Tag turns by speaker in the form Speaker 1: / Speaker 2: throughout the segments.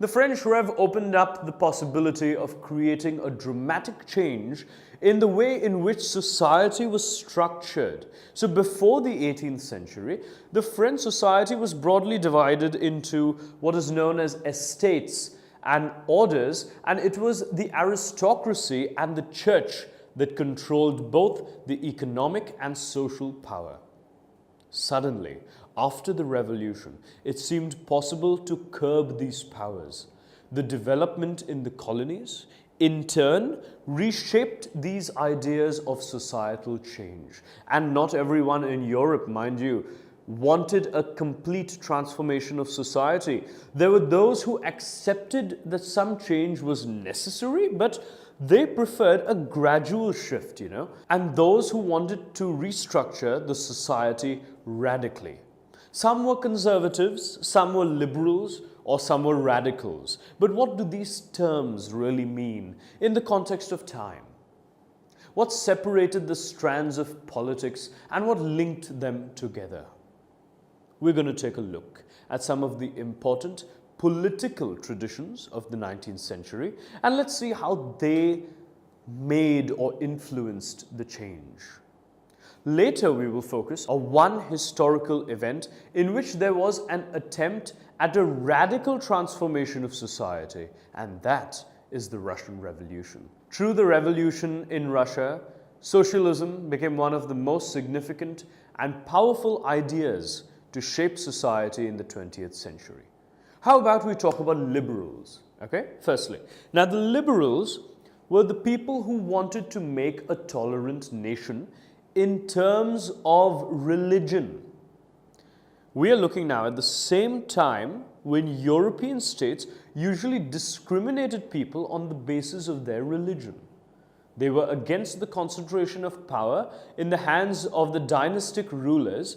Speaker 1: the French Rev opened up the possibility of creating a dramatic change in the way in which society was structured. So before the 18th century, the French society was broadly divided into what is known as estates and orders, and it was the aristocracy and the church that controlled both the economic and social power. Suddenly, after the revolution, it seemed possible to curb these powers. The development in the colonies, in turn, reshaped these ideas of societal change. And not everyone in Europe, mind you, wanted a complete transformation of society. There were those who accepted that some change was necessary, but they preferred a gradual shift, and those who wanted to restructure the society radically. Some were conservatives, some were liberals, or some were radicals. But what do these terms really mean in the context of time? What separated the strands of politics and what linked them together? We're going to take a look at some of the important political traditions of the 19th century, and let's see how they made or influenced the change. Later, we will focus on one historical event in which there was an attempt at a radical transformation of society, and that is the Russian Revolution. Through the revolution in Russia, socialism became one of the most significant and powerful ideas to shape society in the 20th century. How about we talk about liberals? Okay, firstly. Now, the liberals were the people who wanted to make a tolerant nation in terms of religion. We are looking now at the same time when European states usually discriminated people on the basis of their religion. They were against the concentration of power in the hands of the dynastic rulers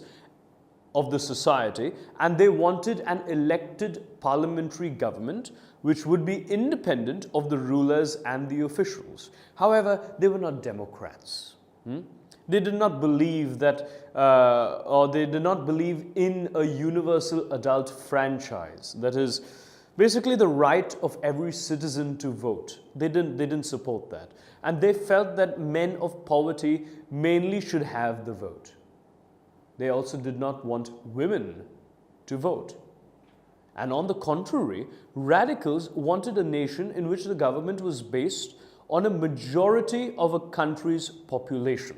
Speaker 1: of the society, and they wanted an elected parliamentary government which would be independent of the rulers and the officials. However, they were not democrats. They did not believe that, or they did not believe in a universal adult franchise. That is basically the right of every citizen to vote. They didn't support that. And they felt that men of poverty mainly should have the vote. They also did not want women to vote. And on the contrary, radicals wanted a nation in which the government was based on a majority of a country's population.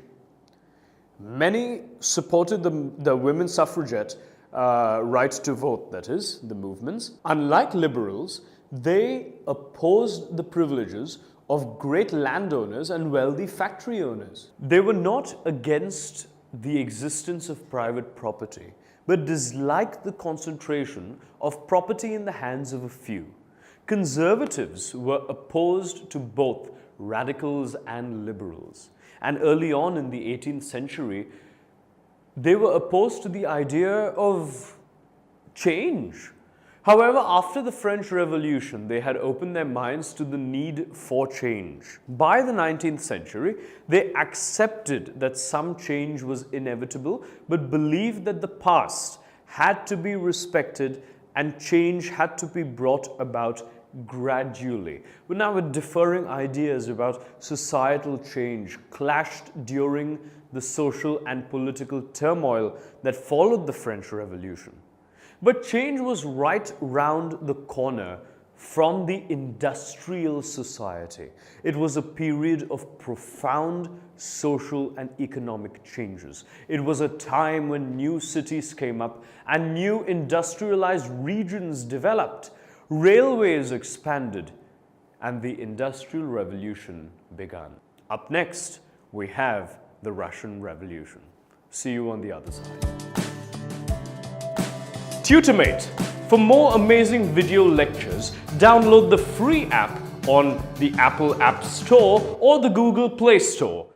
Speaker 1: Many supported the women's suffragette right to vote, that is, the movements. Unlike liberals, they opposed the privileges of great landowners and wealthy factory owners. They were not against the existence of private property, but disliked the concentration of property in the hands of a few. Conservatives were opposed to both radicals and liberals. And early on in the 18th century, they were opposed to the idea of change. However, after the French Revolution, they had opened their minds to the need for change. By the 19th century, they accepted that some change was inevitable, but believed that the past had to be respected and change had to be brought about gradually. But now, with differing ideas about societal change clashed during the social and political turmoil that followed the French Revolution. But change was right round the corner from the industrial society. It was a period of profound social and economic changes. It was a time when new cities came up and new industrialized regions developed. Railways expanded and the Industrial Revolution began. Up next, we have the Russian Revolution. See you on the other side. Tutormate. For more amazing video lectures, download the free app on the Apple App Store or the Google Play Store.